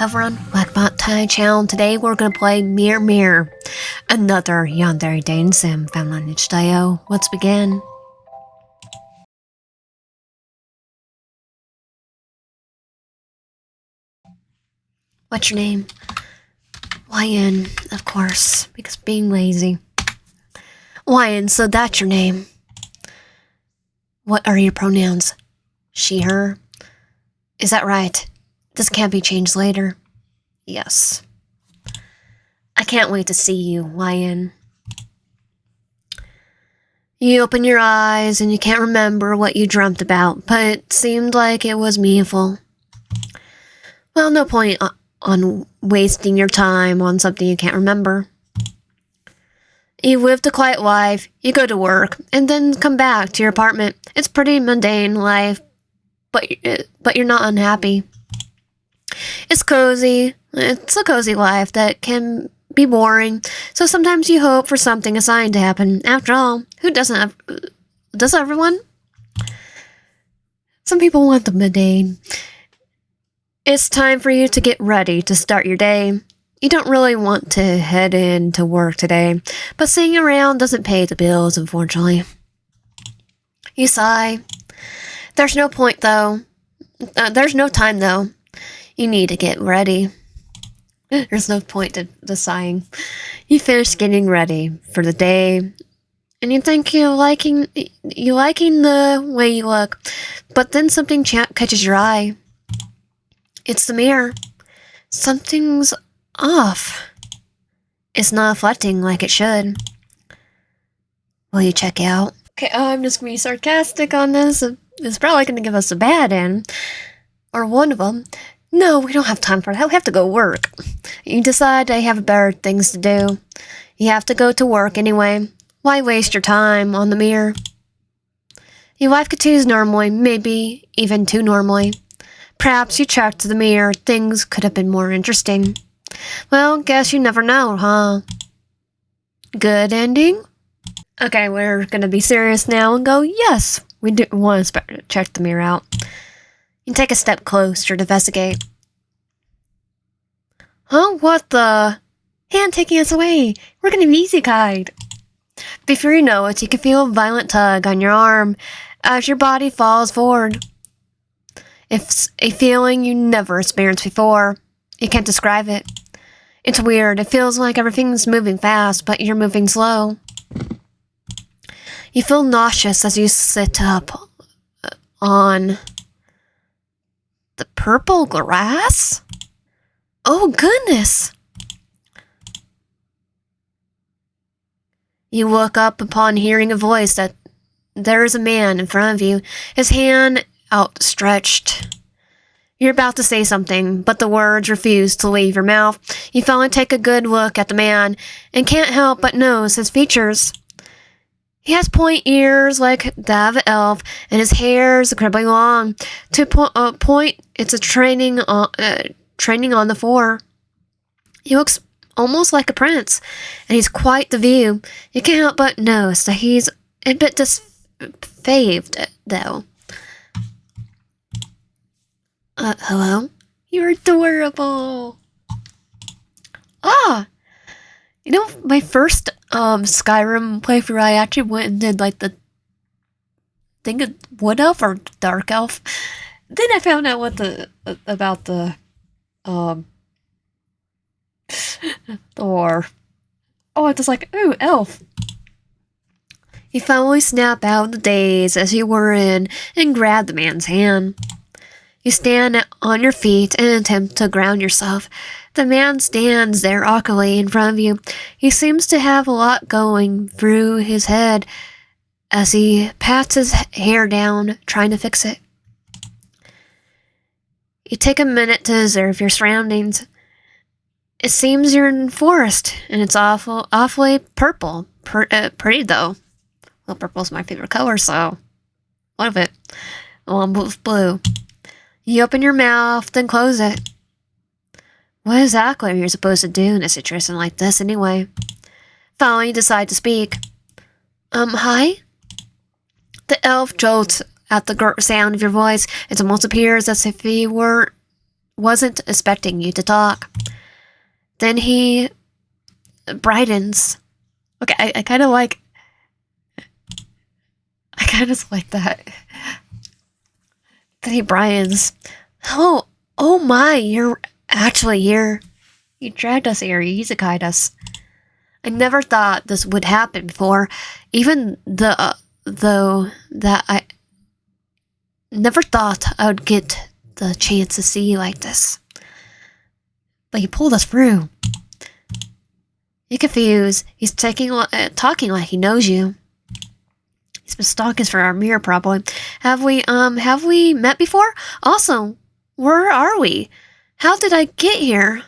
Everyone, welcome back to my channel. Today we're gonna play Mirror Mirror, another Yandere dating sim found on itch.io. Let's begin. What's your name? Lion, of course, because being lazy. Lion, so that's your name. What are your pronouns? She, her? Is that right? This can't be changed later. Yes. I can't wait to see you, Lion. You open your eyes and you can't remember what you dreamt about, but it seemed like it was meaningful. Well, no point on wasting your time on something you can't remember. You lived a quiet life, you go to work, and then come back to your apartment. It's pretty mundane life, but you're not unhappy. It's cozy. It's a cozy life that can be boring, so sometimes you hope for something assigned to happen. After all, who doesn't? Does everyone? Some people want the mundane. It's time for you to get ready to start your day. You don't really want to head into work today, but sitting around doesn't pay the bills, unfortunately. You sigh. There's no point, though. There's no time, though. You need to get ready. There's no point to sighing. You finish getting ready for the day, and you think you're liking the way you look, but then something catches your eye. It's the mirror. Something's off. It's not reflecting like it should. Will you check out? Okay, I'm just gonna be sarcastic on this. It's probably gonna give us a bad end. Or one of them. No, we don't have time for that. We have to go work. You decide I have better things to do. You have to go to work anyway. Why waste your time on the mirror? Your life continues normally, maybe even too normally. Perhaps you checked the mirror. Things could have been more interesting. Well, guess you never know, huh? Good ending? Okay, we're gonna be serious now and go, yes, we do want to check the mirror out. You take a step closer to investigate. Huh? What the? Hand taking us away. We're gonna be easy guide. Before you know it, you can feel a violent tug on your arm as your body falls forward. It's a feeling you never experienced before. You can't describe it. It's weird. It feels like everything's moving fast, but you're moving slow. You feel nauseous as you sit up on the purple grass? Oh, goodness! You look up upon hearing a voice that there is a man in front of you, his hand outstretched. You're about to say something, but the words refuse to leave your mouth. You finally take a good look at the man and can't help but notice his features. He has point ears like that of an elf, and his hair is incredibly long. To point, it's a training on the fore. He looks almost like a prince, and he's quite the view. You can't help but notice that he's a bit disfaved, though. Hello? You're adorable! Ah! You know, my first Skyrim playthrough, I actually went and did like the thing of Wood Elf or Dark Elf. Then I found out about the war. Oh, it's just like, ooh, elf. You finally snap out of the daze as you were in and grab the man's hand. You stand on your feet and attempt to ground yourself. The man stands there awkwardly in front of you. He seems to have a lot going through his head as he pats his hair down, trying to fix it. You take a minute to observe your surroundings. It seems you're in forest, and it's awfully purple. Pretty, though. Well, purple's my favorite color, so what of it? Well, I'm blue. You open your mouth, then close it. What exactly are you supposed to do in a situation like this, anyway? Finally, you decide to speak. Hi? The elf jolts at the sound of your voice. It almost appears as if he were wasn't expecting you to talk. Then he brightens. Okay, I kind of like that. Then he brightens. Oh my, you're actually here. You dragged us here, you guide us. I never thought this would happen before, even though that I never thought I would get the chance to see you like this. But you pulled us through. You're confused. He's talking like he knows you. He's been stalking us for our mirror, probably. Have we met before? Also, where are we? How did I get here?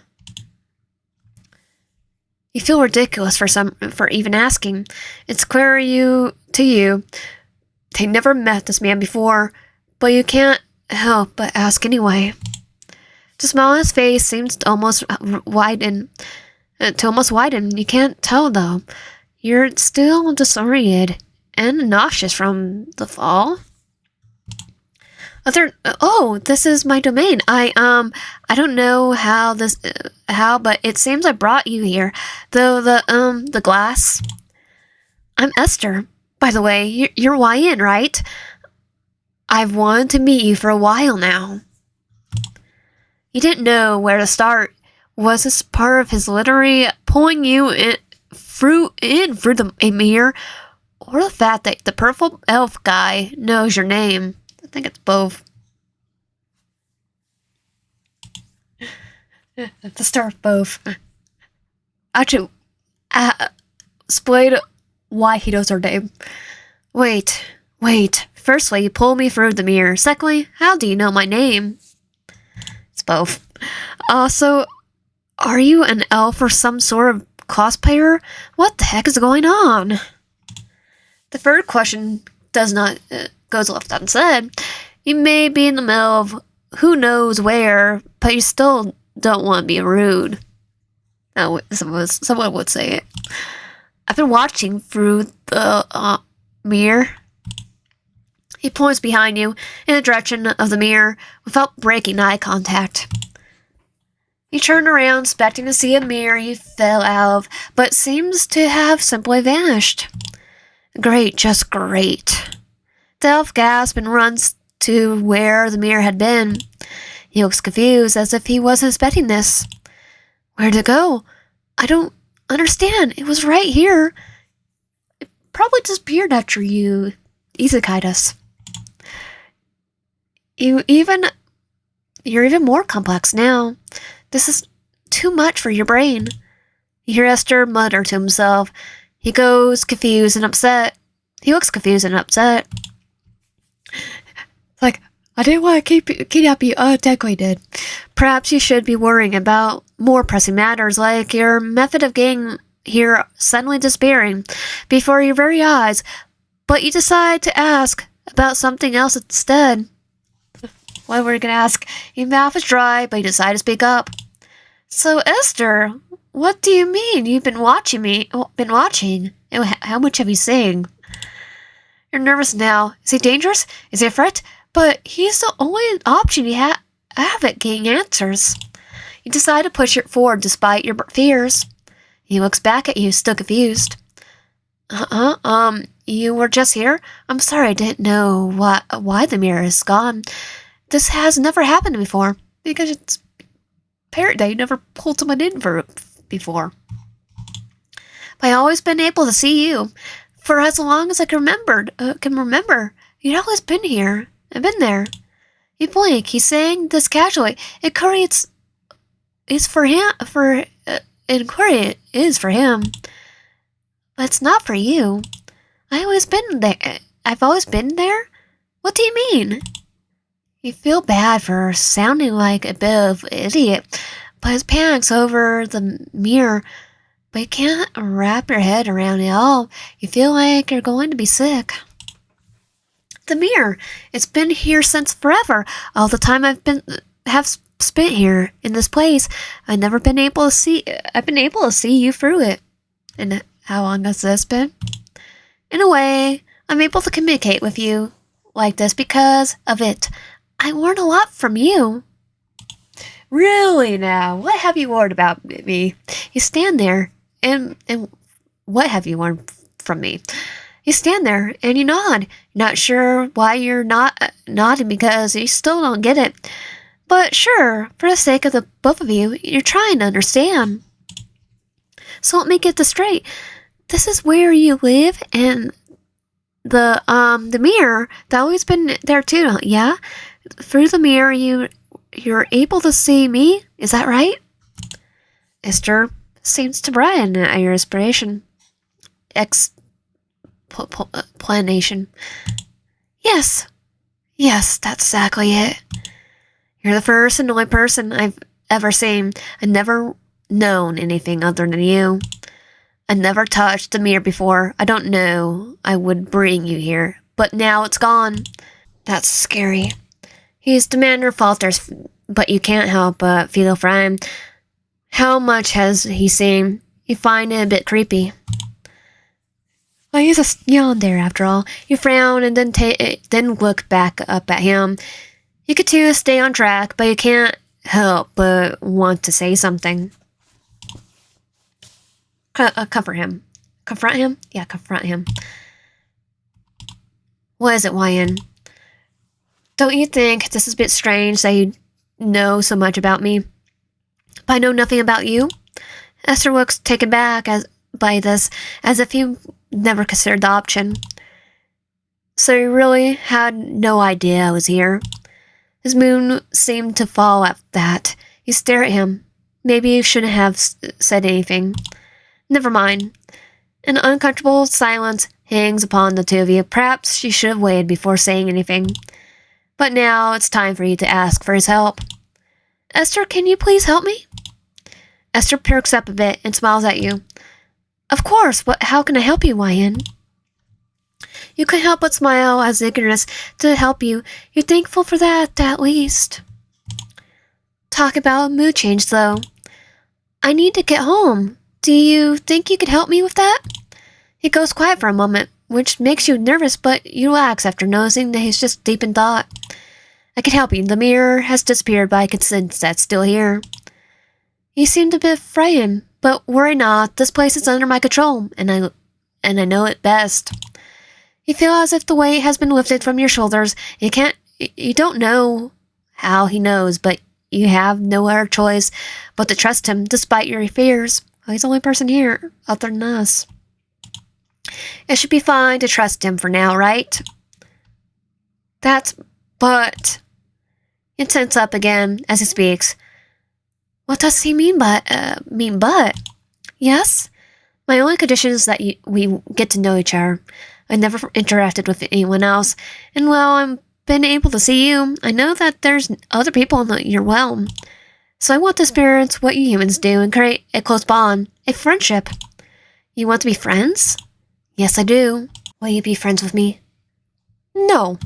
You feel ridiculous for even asking. It's clear to you. They never met this man before, but you can't help but ask anyway. The smile on his face seems to almost widen. You can't tell though. You're still disoriented and nauseous from the fall. This is my domain. I don't know how, but it seems I brought you here. Though the glass. I'm Aster. By the way, you're YN, right? I've wanted to meet you for a while now. He didn't know where to start. Was this part of his literary pulling you through a mirror, or the fact that the purple elf guy knows your name? I think it's both. The start of both. Actually, explain why he knows our name. Wait. Firstly, you pull me through the mirror. Secondly, how do you know my name? It's both. Also, are you an elf or some sort of cosplayer? What the heck is going on? The third question goes left unsaid. You may be in the middle of who knows where, but you still don't want to be rude. Oh, someone would say it. I've been watching through the mirror. He points behind you in the direction of the mirror without breaking eye contact. You turn around, expecting to see a mirror you fell out of, but seems to have simply vanished. Great, just great. The elf gasps and runs to where the mirror had been. He looks confused, as if he wasn't expecting this. Where'd it go? I don't understand. It was right here. It probably disappeared after you isekai'd us. You're even more complex now. This is too much for your brain. You hear Aster mutter to himself. He looks confused and upset. Like, I didn't want to kidnap you. Oh, technically did. Perhaps you should be worrying about more pressing matters, like your method of getting here suddenly disappearing before your very eyes, but you decide to ask about something else instead. What were you going to ask? Your mouth is dry, but you decide to speak up. So, Aster, what do you mean? You've been watching me. Been watching? How much have you seen? You're nervous now. Is he dangerous? Is he a threat? But he's the only option you have at getting answers. You decide to push it forward despite your fears. He looks back at you, still confused. You were just here? I'm sorry, I didn't know why the mirror is gone. This has never happened before, because it's Parrot Day. You never pulled someone in for before. But I've always been able to see you. For as long as I can remember. You've always been here. I've been there. You blink. He's saying this casually. Inquiry is for him. Inquiry is for him. But it's not for you. I've always been there. What do you mean? You feel bad for sounding like a bit of an idiot, but his panics over the mirror. But you can't wrap your head around it all. You feel like you're going to be sick. The mirror. It's been here since forever. All the time have spent here in this place. I've been able to see you through it. And how long has this been? In a way, I'm able to communicate with you like this because of it. I learned a lot from you. Really now, what have you worried about me? You stand there, and what have you learned from me? You stand there and you nod. Not sure why you're not nodding because you still don't get it. But sure, for the sake of the both of you, you're trying to understand. So let me get this straight. This is where you live, and the mirror that always been there too. Yeah, through the mirror you're able to see me. Is that right? Aster seems to brighten at your inspiration. Explanation. Yes, yes, that's exactly it. You're the first and only person I've ever seen. I've never known anything other than you. I never touched the mirror before. I don't know I would bring you here, but now it's gone. That's scary. His demeanor falters, but you can't help but feel for him. How much has he seen? You find it a bit creepy. Well, he's a Yandere after all. You frown and then look back up at him. You could too stay on track, but you can't help but want to say something. Comfort him. Confront him? Yeah, confront him. What is it, YN? Don't you think this is a bit strange that you know so much about me, but I know nothing about you? Aster looks taken back by this, as if you never considered the option. So you really had no idea I was here? His moon seemed to fall at that. You stare at him. Maybe you shouldn't have said anything. Never mind. An uncomfortable silence hangs upon the two of you. Perhaps she should have waited before saying anything. But now it's time for you to ask for his help. Aster, can you please help me? Aster perks up a bit and smiles at you. Of course, but how can I help you, YN? You couldn't help but smile as eagerness to help you. You're thankful for that, at least. Talk about a mood change, though. I need to get home. Do you think you could help me with that? He goes quiet for a moment, which makes you nervous, but you relax after noticing that he's just deep in thought. I can help you. The mirror has disappeared, but I can sense that's still here. You seemed a bit frightened, but worry not. This place is under my control, and I know it best. You feel as if the weight has been lifted from your shoulders. You don't know how he knows, but you have no other choice but to trust him despite your fears. He's the only person here other than us. It should be fine to trust him for now, right? But... He tenses up again as he speaks. What does he mean but? Yes? My only condition is that we get to know each other. I never interacted with anyone else, and while I've been able to see you, I know that there's other people in your realm. So I want to experience what you humans do and create a close bond, a friendship. You want to be friends? Yes, I do. Will you be friends with me? No.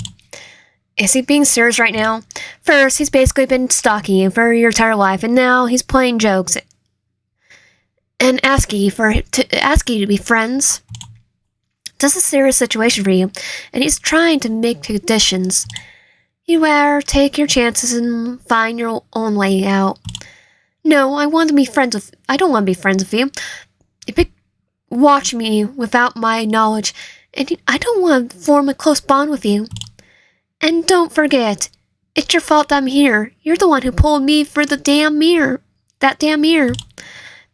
Is he being serious right now? First, he's basically been stalking you for your entire life, and now he's playing jokes and asking you to be friends. This is a serious situation for you, and he's trying to make conditions. You better take your chances and find your own way out. No, I don't want to be friends with you. You watch me without my knowledge, and I don't want to form a close bond with you. And don't forget, it's your fault I'm here. You're the one who pulled me for the damn mirror. That damn mirror.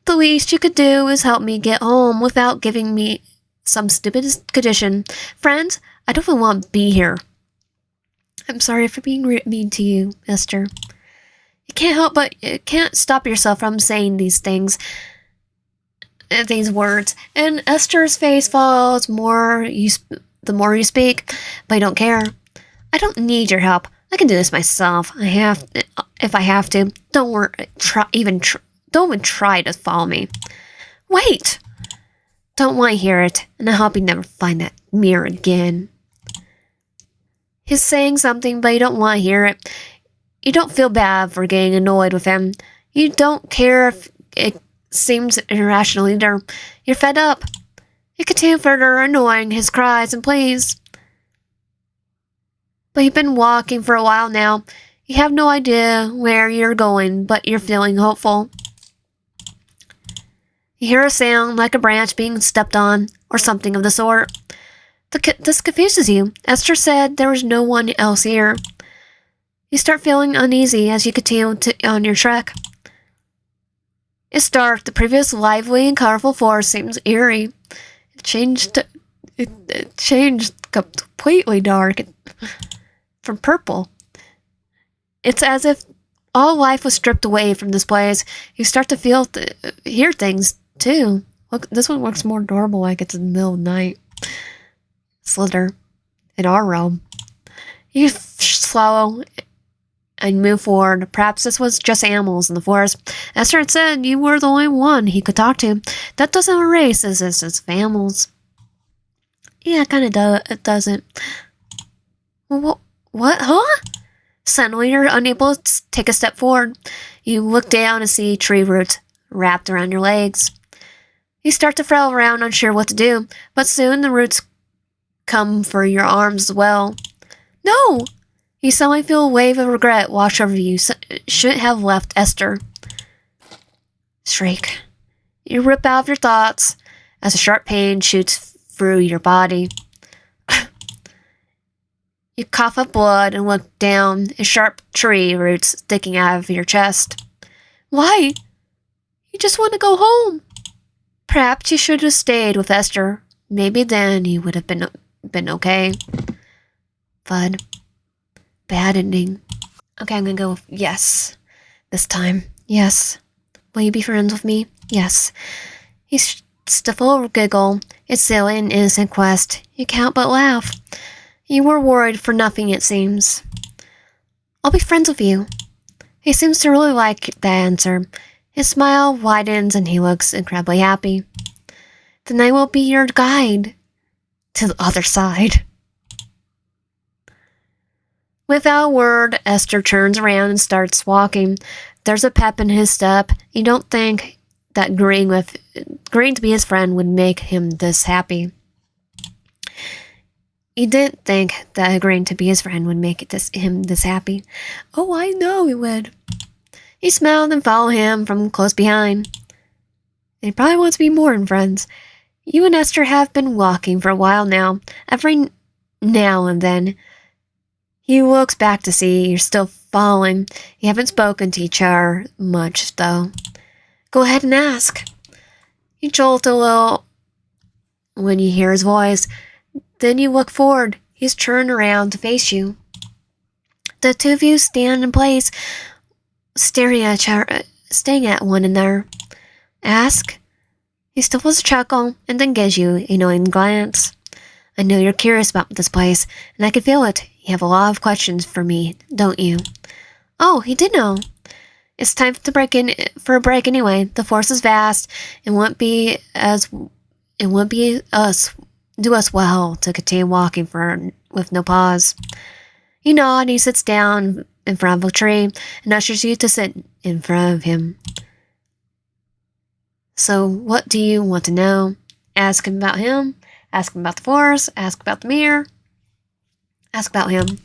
The least you could do is help me get home without giving me some stupid condition. Friends, I don't even want to be here. I'm sorry for being mean to you, Aster. You can't stop yourself from saying these things. These words. And Aster's face falls the more you speak, but I don't care. I don't need your help. I can do this myself. If I have to. Don't even try to follow me. Wait! Don't want to hear it, and I hope you never find that mirror again. He's saying something, but you don't want to hear it. You don't feel bad for getting annoyed with him. You don't care if it seems irrational either. You're fed up. You continue further annoying his cries and pleas. But you've been walking for a while now. You have no idea where you're going, but you're feeling hopeful. You hear a sound like a branch being stepped on, or something of the sort. This confuses you. Aster said there was no one else here. You start feeling uneasy as you continue on your trek. It's dark. The previous lively and colorful forest seems eerie. It changed completely dark from purple. It's as if all life was stripped away from this place. You start to hear things too. Look, this one looks more normal, like it's in the middle of the night. Slither in our realm. You swallow and move forward. Perhaps this was just animals in the forest. Aster had said you were the only one he could talk to. That doesn't erase his existence of animals. Yeah, it kind of does. It doesn't. What? Huh? Suddenly, you're unable to take a step forward. You look down and see tree roots wrapped around your legs. You start to flail around, unsure what to do, but soon the roots come for your arms as well. No! You suddenly feel a wave of regret wash over you. Shouldn't have left Aster. Shriek. You rip out of your thoughts as a sharp pain shoots through your body. You cough up blood and look down at sharp tree roots sticking out of your chest. Why? You just want to go home. Perhaps you should have stayed with Aster. Maybe then you would have been okay. Fun. Bad ending. Okay, I'm gonna go with yes. This time. Yes. Will you be friends with me? Yes. You stifle a giggle. It's silly and innocent quest. You can't but laugh. You were worried for nothing, it seems. I'll be friends with you. He seems to really like that answer. His smile widens and he looks incredibly happy. Then I will be your guide to the other side. Without a word, Aster turns around and starts walking. There's a pep in his step. You don't think that agreeing to be his friend would make him this happy. He didn't think that agreeing to be his friend would make him this happy. Oh, I know he would. He smiled and followed him from close behind. He probably wants to be more than friends. You and Aster have been walking for a while now. Every now and then, he looks back to see you're still following. You haven't spoken to each other much, though. Go ahead and ask. You jolt a little when you hear his voice. Then you look forward. He's turned around to face you. The two of you stand in place, staring at one another. Ask. He stifles a chuckle and then gives you a knowing glance. I know you're curious about this place, and I can feel it. You have a lot of questions for me, don't you? Oh, he did know. It's time to break in for a break anyway. The force is vast. It won't be do us well to continue walking with no pause. You nod and he sits down in front of a tree and ushers you to sit in front of him. So, what do you want to know? Ask him about him. Ask him about the forest. Ask about the mirror. Ask about him.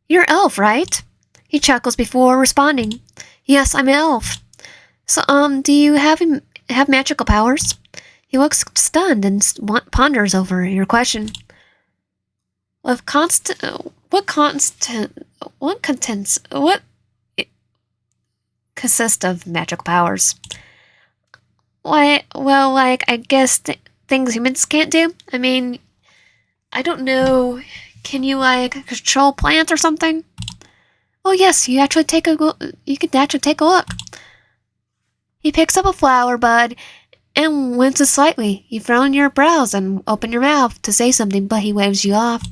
You're an elf, right? He chuckles before responding. Yes, I'm an elf. So, do you have magical powers? He looks stunned and ponders over your question. What consists of magical powers? Why, well, like, I guess things humans can't do? I mean, I don't know. Can you, like, control plants or something? Oh, yes, you could actually take a look. He picks up a flower bud and winces slightly. You frown your brows and open your mouth to say something, but he waves you off.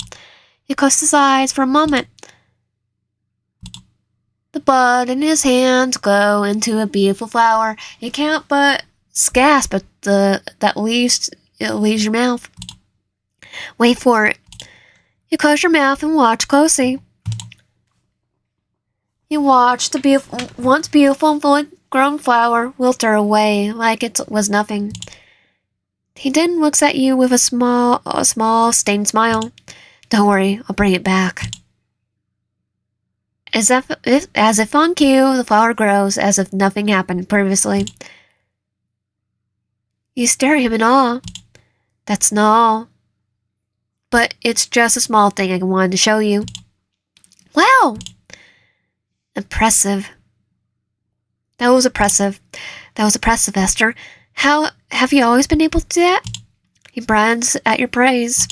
He closes his eyes for a moment. The bud in his hands glow into a beautiful flower. You can't but gasp at that leaves your mouth. Wait for it. You close your mouth and watch closely. You watch the once beautiful and fully grown flower wilter away like it was nothing. He then looks at you with a small, stained smile. Don't worry, I'll bring it back. As if on cue, the flower grows as if nothing happened previously. You stare at him in awe. That's not all. But it's just a small thing I wanted to show you. Wow! Impressive. That was impressive. That was impressive, Aster. How have you always been able to do that? He browns at your praise.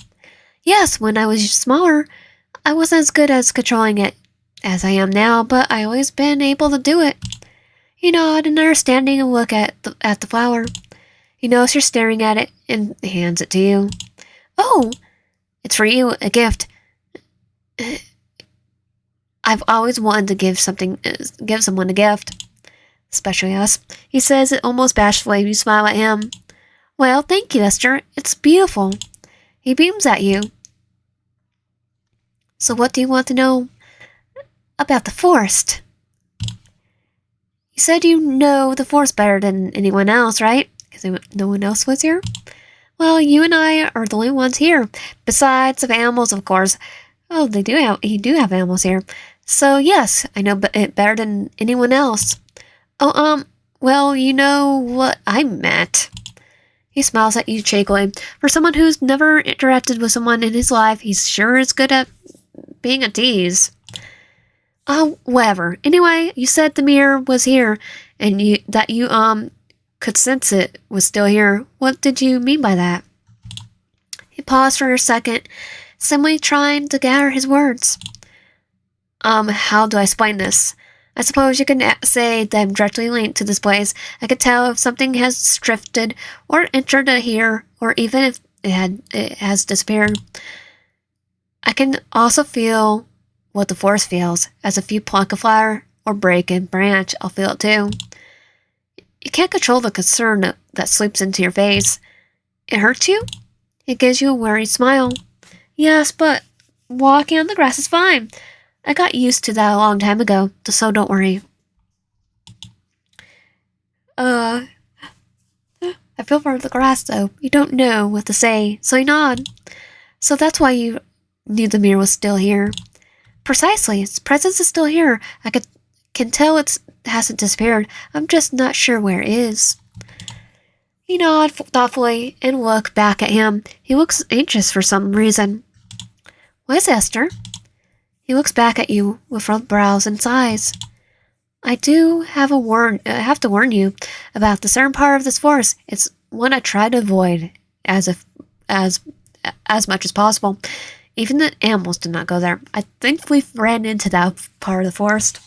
Yes, when I was smaller, I wasn't as good as controlling it as I am now, but I always been able to do it. You nod in understanding and look at the flower. He knows you're staring at it and hands it to you. Oh, it's for you, a gift. I've always wanted to give someone a gift, especially us. He says it almost bashfully. You smile at him. Well, thank you, Aster. It's beautiful. He beams at you. So what do you want to know about the forest? You said you know the forest better than anyone else, right? Because no one else was here? Well, you and I are the only ones here. Besides of animals, of course. Oh, you do have animals here. So yes, I know it better than anyone else. Oh, well, you know what I meant. He smiles at you cheekily. For someone who's never interacted with someone in his life, he sure is good at being a tease. Oh, whatever. Anyway, you said the mirror was here, and you could sense it was still here. What did you mean by that? He paused for a second, simply trying to gather his words. How do I explain this? I suppose you can say that I'm directly linked to this place. I could tell if something has drifted or entered here, or even if it has disappeared. I can also feel what the forest feels. As if you pluck a flower or break a branch, I'll feel it too. You can't control the concern that slips into your face. It hurts you? It gives you a worried smile. Yes, but walking on the grass is fine. I got used to that a long time ago, so don't worry. I feel for the grass, though. You don't know what to say, so you nod. So that's why you knew the mirror was still here. Precisely, its presence is still here. I can tell it hasn't disappeared. I'm just not sure where it is. You nod thoughtfully and look back at him. He looks anxious for some reason. What is Aster? He looks back at you with furrowed brows and sighs. I do have to warn you about the certain part of this forest. It's one I try to avoid as much as possible. Even the animals do not go there. I think we've ran into that part of the forest.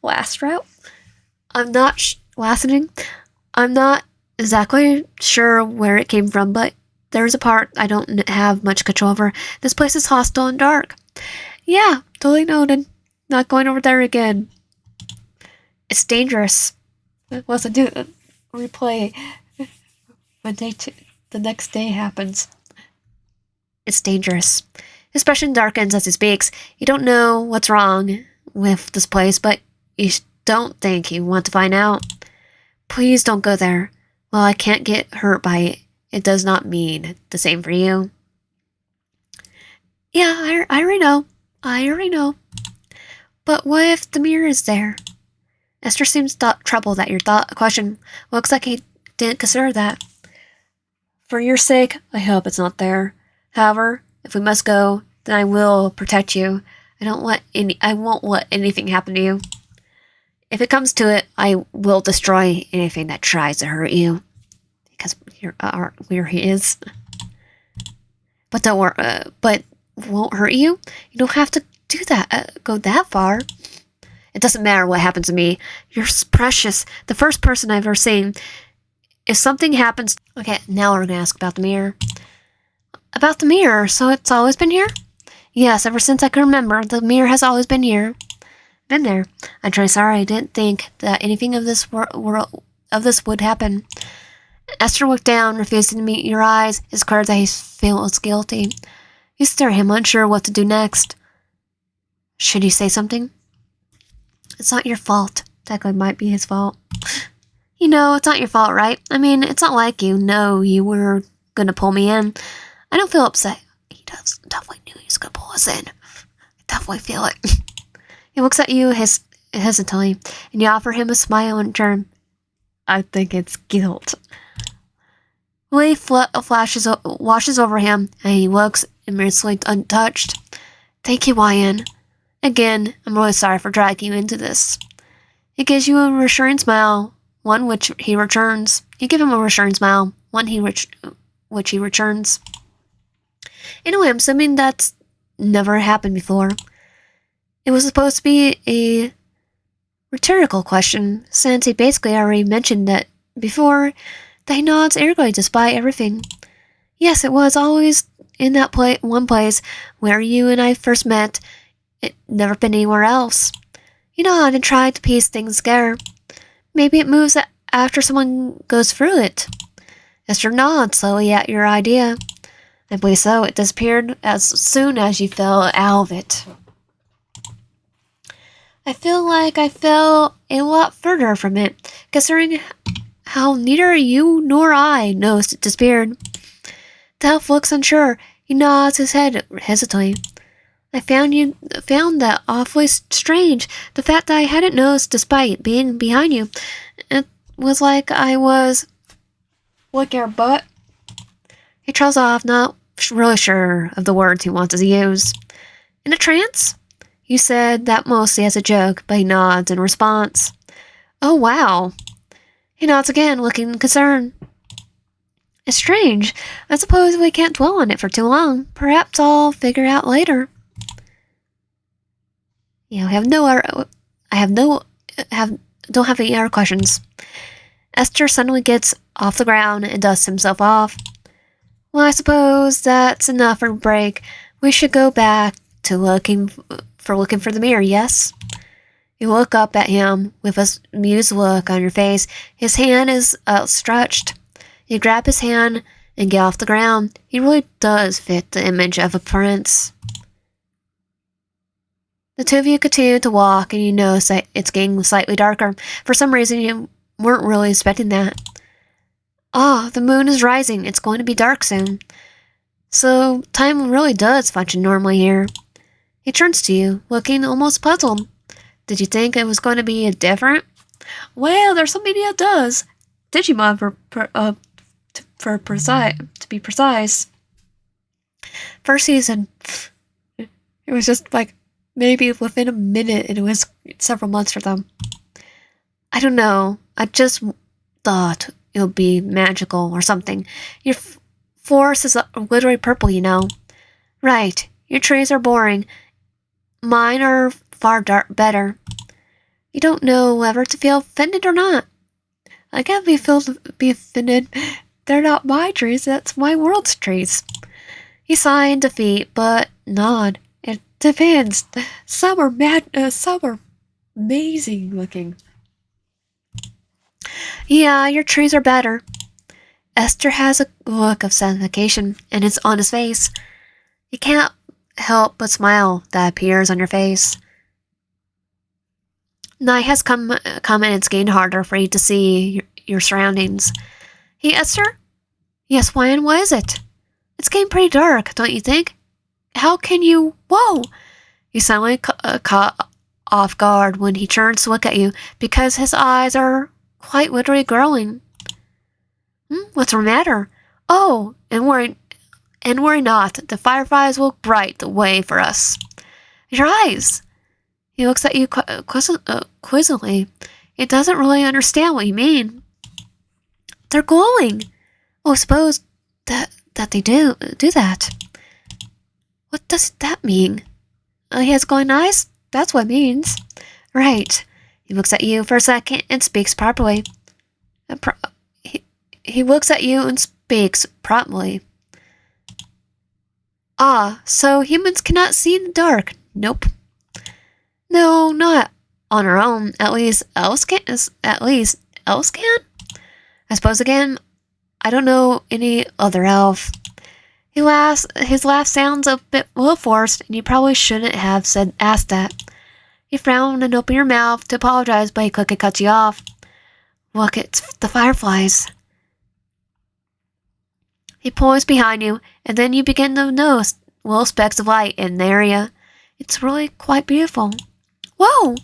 Last route? I'm not exactly sure where it came from, but there's a part I don't have much control over. This place is hostile and dark. Yeah, totally noted. Not going over there again. It's dangerous. Once I do replay when the next day happens. It's dangerous. His expression darkens as he speaks. You don't know what's wrong with this place, but you don't think you want to find out. Please don't go there. Well, I can't get hurt by it. It does not mean the same for you. Yeah, I already know. I already know. But what if the mirror is there? Aster seems troubled at your question. Looks like he didn't consider that. For your sake, I hope it's not there. However, if we must go, then I will protect you. I won't let anything happen to you. If it comes to it, I will destroy anything that tries to hurt you. Because where he is. But don't worry, but won't hurt you? You don't have to do that, go that far. It doesn't matter what happens to me. You're precious. The first person I've ever seen. If something happens... Okay, now we're going to ask about the mirror. About the mirror, so it's always been here? Yes, ever since I can remember, the mirror has always been here. Been there. I'm truly sorry, I didn't think that anything of this would happen. Aster looked down, refusing to meet your eyes. It's clear that he feels guilty. You stare at him, unsure what to do next. Should he say something? It's not your fault. Technically, might be his fault. You know, it's not your fault, right? I mean, it's not like you know you were gonna pull me in. I don't feel upset. He definitely knew he was gonna pull us in. I definitely feel it. He looks at you hesitantly, and you offer him a smile in return. I think it's guilt. Lee washes over him, and he looks immensely untouched. Thank you, YN. Again, I'm really sorry for dragging you into this. He gives you a reassuring smile, one which he returns. You give him a reassuring smile, one which he returns. Anyway, I'm assuming that's never happened before. It was supposed to be a rhetorical question, since he basically already mentioned that before, that he nods eagerly despite everything. Yes, it was always in that one place where you and I first met. It never been anywhere else. You nod and try to piece things together. Maybe it moves after someone goes through it. Esther nods slowly at your idea. I believe so. It disappeared as soon as you fell out of it. I feel like I fell a lot further from it, considering how neither you nor I knows it disappeared. The elf looks unsure. He nods his head hesitantly. I found that awfully strange. The fact that I hadn't noticed despite being behind you. It was like I was... Look your butt. He trails off, not really sure of the words he wants to use. In a trance? You said that mostly as a joke, but he nods in response. Oh, wow. He nods again, looking concerned. It's strange. I suppose we can't dwell on it for too long. Perhaps I'll figure out later. Yeah, don't have any other questions. Aster suddenly gets off the ground and dusts himself off. Well, I suppose that's enough for a break. We should go back to looking for the mirror, yes? You look up at him with a amused look on your face. His hand is outstretched. You grab his hand and get off the ground. He really does fit the image of a prince. The two of you continue to walk, and you notice that it's getting slightly darker. For some reason, you weren't really expecting that. Ah, the moon is rising. It's going to be dark soon. So, time really does function normally here. He turns to you, looking almost puzzled. Did you think it was going to be different? Well, there's somebody that does. Digimon, to be precise. First season, it was just like maybe within a minute, and it was several months for them. I don't know. I just thought it would be magical or something. Your forest is literally purple, you know. Right. Your trees are boring. Mine are far better. You don't know whether to feel offended or not. I can't be offended. They're not my trees. That's my world's trees. You sigh in defeat, but nod. It depends. Some are amazing looking. Yeah, your trees are better. Aster has a look of satisfaction, and it's on his face. You can't help but smile that appears on your face. Night has come and it's getting harder for you to see your surroundings. Hey, Aster? Yes, Wyan, what is it? It's getting pretty dark, don't you think? How can you... Whoa! You suddenly caught off guard when he turns to look at you, because his eyes are quite literally glowing. What's the matter? Oh, and worry not. The fireflies will bright the way for us. Your eyes! He looks at you quizzically. He doesn't really understand what you mean. They're glowing. Oh, suppose that they do that. What does that mean? He has glowing eyes? That's what it means. Right. He looks at you for a second and speaks properly. He looks at you and speaks promptly. Ah, so humans cannot see in the dark. Nope. No, not on our own. At least elves can. I suppose again, I don't know any other elf. He laughs. His laugh sounds a little forced, and you probably shouldn't have asked that. You frown and open your mouth to apologize, but he quickly cuts you off. Look, it's the fireflies. He points behind you, and then you begin to notice little specks of light in the area. It's really quite beautiful. Whoa!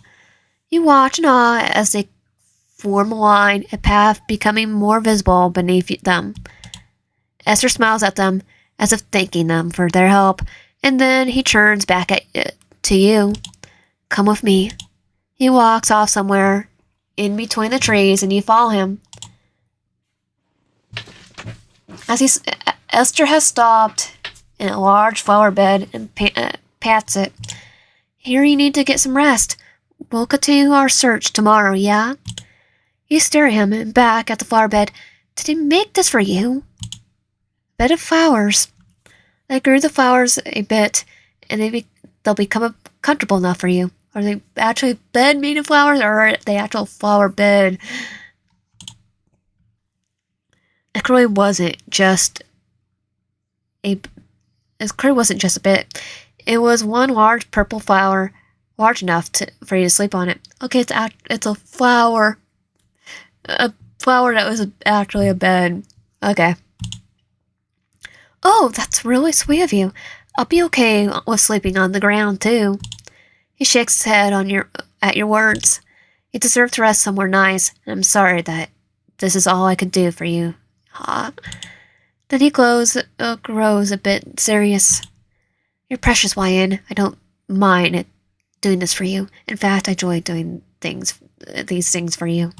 You watch and awe as they form a line, a path becoming more visible beneath them. Aster smiles at them, as if thanking them for their help, and then he turns back to you. Come with me. He walks off somewhere in between the trees, and you follow him. As Aster has stopped in a large flower bed and pats it. Here you need to get some rest. We'll continue our search tomorrow, yeah? You stare at him and back at the flower bed. Did he make this for you? Bed of flowers. They grew the flowers a bit, and they'll become comfortable enough for you. Are they actually a bed made of flowers, or are they actual flower bed? It really wasn't just a. It clearly wasn't just a bit. It was one large purple flower, large enough for you to sleep on it. Okay, it's a flower. A flower that was actually a bed. Okay. Oh, that's really sweet of you. I'll be okay with sleeping on the ground, too. He shakes his head at your words. You deserve to rest somewhere nice, and I'm sorry that this is all I could do for you. Then he grows a bit serious. You're precious, Wyan. I don't mind doing this for you. In fact, I enjoy doing these things for you.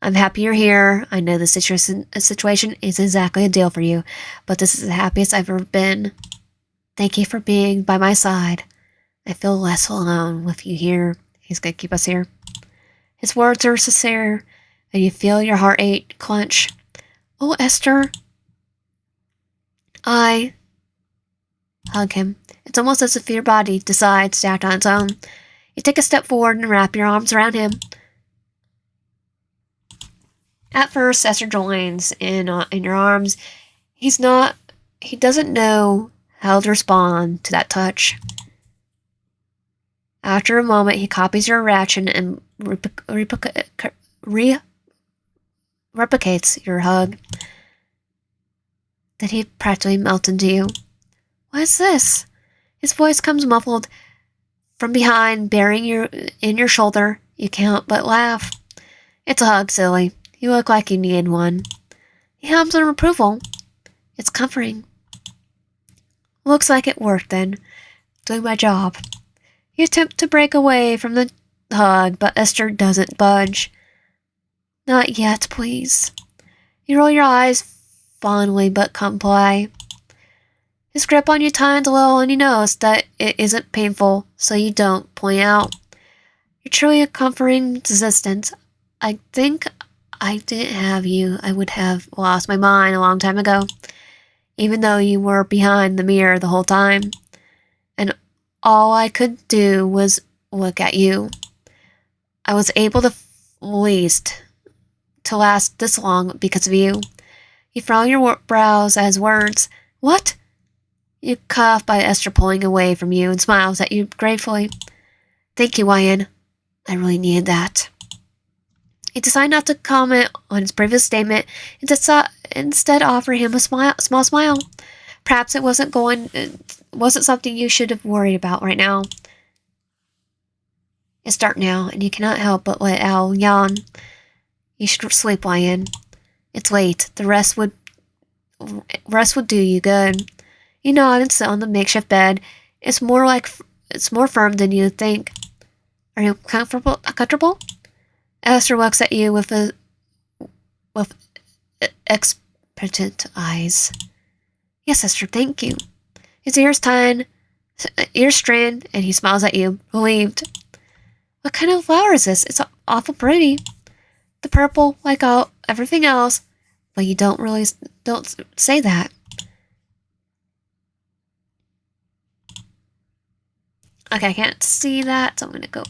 I'm happy you're here. I know the situation is exactly ideal for you, but this is the happiest I've ever been. Thank you for being by my side. I feel less alone with you here. He's gonna keep us here. His words are sincere, and you feel your heart rate clench. Oh, Aster. I hug him. It's almost as if your body decides to act on its own. You take a step forward and wrap your arms around him. At first, Aster joins in your arms. He doesn't know how to respond to that touch. After a moment, he copies your reaction and replicates your hug. Then he practically melts into you. What is this? His voice comes muffled from behind, burying you in your shoulder. You can't but laugh. It's a hug, silly. You look like you need one. He hums in approval. It's comforting. Looks like it worked then. Doing my job. You attempt to break away from the hug, but Aster doesn't budge. Not yet, please. You roll your eyes fondly but comply. His grip on you tightens a little, and you notice that it isn't painful, so you don't point out. You're truly a comforting existence. I think I didn't have you, I would have lost my mind a long time ago, even though you were behind the mirror the whole time. And all I could do was look at you. I was able to last this long because of you. You frown your brows at his words. What? You cough by Aster pulling away from you and smiles at you gratefully. Thank you, Wyan. I really needed that. You decide not to comment on his previous statement and instead offer him a small smile. Perhaps it wasn't something you should have worried about right now. It's dark now, and you cannot help but let Al yawn. You should sleep, Wyan. It's late. The rest would do you good. You nod and sit on the makeshift bed. It's more firm than you think. Are you comfortable? Aster looks at you with expectant eyes. Yes, Aster, thank you. His ears strain, and he smiles at you, relieved. What kind of flower is this? It's awful pretty. The purple, like everything else, but you don't say that. Okay, I can't see that, so I'm gonna go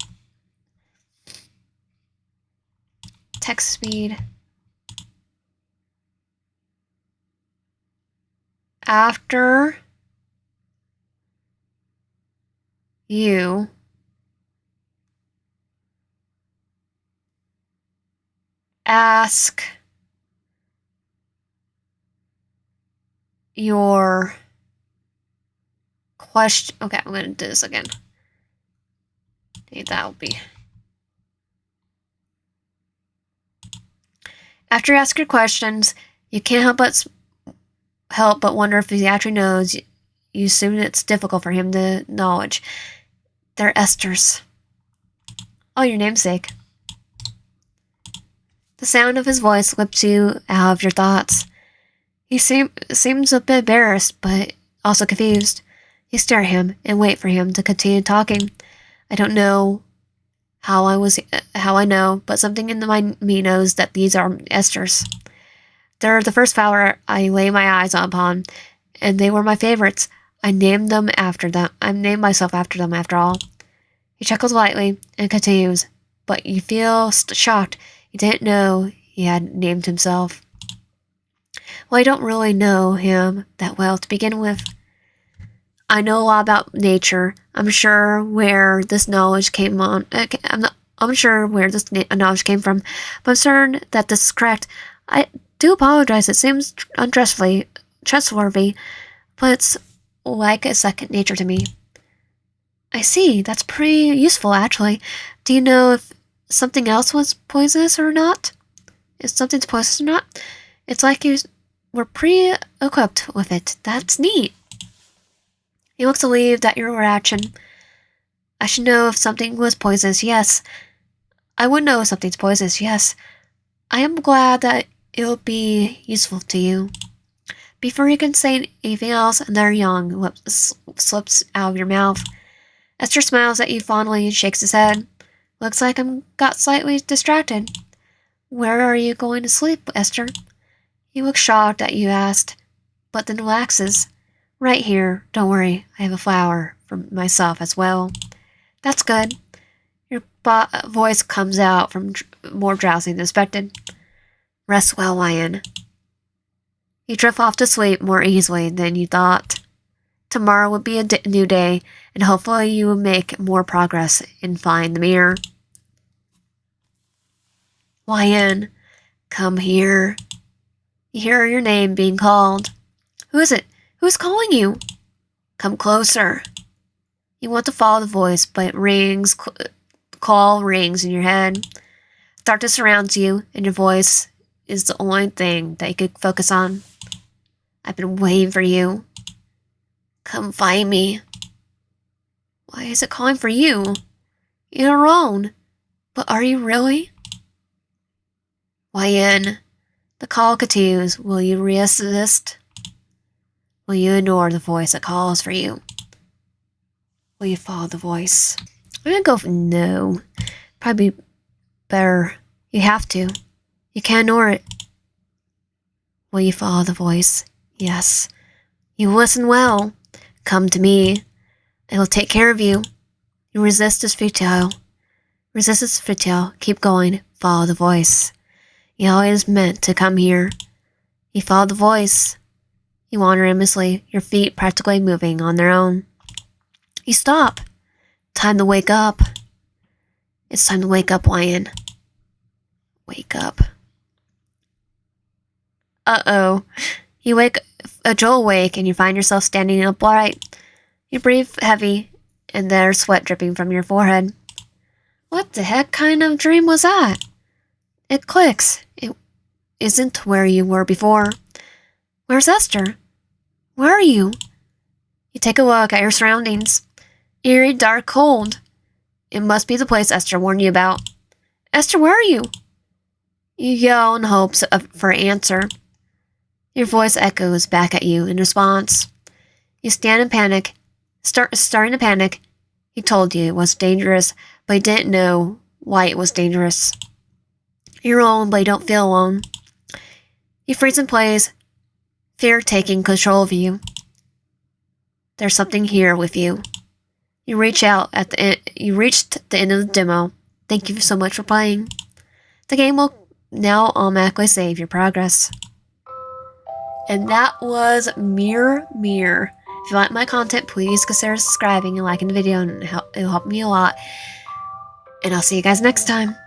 text speed. After you ask your question. Okay, I'm gonna do this again. That'll be. After you ask your questions, you can't help but wonder if he actually knows. You assume it's difficult for him to acknowledge. They're Esters. Oh, your namesake. The sound of his voice lifts you out of your thoughts. He seems a bit embarrassed, but also confused. You stare at him and wait for him to continue talking. I don't know how I know, but something in me knows that these are Esters. They're the first flower I lay my eyes upon, and they were my favorites. I named myself after them, after all. He chuckles lightly and continues, but you feel shocked. You didn't know he had named himself. Well, I don't really know him that well to begin with. I know a lot about nature. I'm sure where this knowledge came from. I'm sure where this knowledge came from. But I'm certain that this is correct. I do apologize. It seems trustworthy, but it's like a second nature to me. I see. That's pretty useful, actually. Do you know if something else was poisonous or not? If something's poisonous or not? It's like you were pre-equipped with it. That's neat. He looks relieved at your reaction. I should know if something was poisonous, yes. I would know if something's poisonous, yes. I am glad that it'll be useful to you. Before you can say anything else, another yawn slips out of your mouth. Esther smiles at you fondly and shakes his head. Looks like got slightly distracted. Where are you going to sleep, Esther? He looks shocked that you asked, but then relaxes. Right here. Don't worry. I have a flower for myself as well. That's good. Your voice comes out from more drowsy than expected. Rest well, Lion. You drift off to sleep more easily than you thought. Tomorrow will be a new day, and hopefully you will make more progress in finding the mirror. Lion, come here. You hear your name being called. Who is it? Who's calling you? Come closer. You want to follow the voice, but call rings in your head. Darkness surrounds you, and your voice is the only thing that you could focus on. I've been waiting for you. Come find me. Why is it calling for you? You're alone. But are you really? Lion, the call continues. Will you resist? Will you ignore the voice that calls for you? Will you follow the voice? I'm gonna go for no. Probably better. You have to. You can't ignore it. Will you follow the voice? Yes. You listen well. Come to me. I will take care of you. You resist is futile. Resist is futile. Keep going. Follow the voice. You always meant to come here. You follow the voice. You wander aimlessly, your feet practically moving on their own. You stop. Time to wake up. It's time to wake up, Lion. Wake up. Uh-oh. You Joel awake, and you find yourself standing upright. You breathe heavy, and there's sweat dripping from your forehead. What the heck kind of dream was that? It clicks. It isn't where you were before. Where's Aster? Where are you? You take a look at your surroundings. Eerie, dark, cold. It must be the place Aster warned you about. Aster, where are you? You yell in hopes for an answer. Your voice echoes back at you in response. You stand in panic, starting to panic. He told you it was dangerous, but he didn't know why it was dangerous. You're alone, but you don't feel alone. You freeze in place, fear taking control of you. There's something here with you. You reached the end of the demo. Thank you so much for playing. The game will now automatically save your progress. And that was Mirror Mirror. If you like my content, please consider subscribing and liking the video, and it'll help me a lot. And I'll see you guys next time.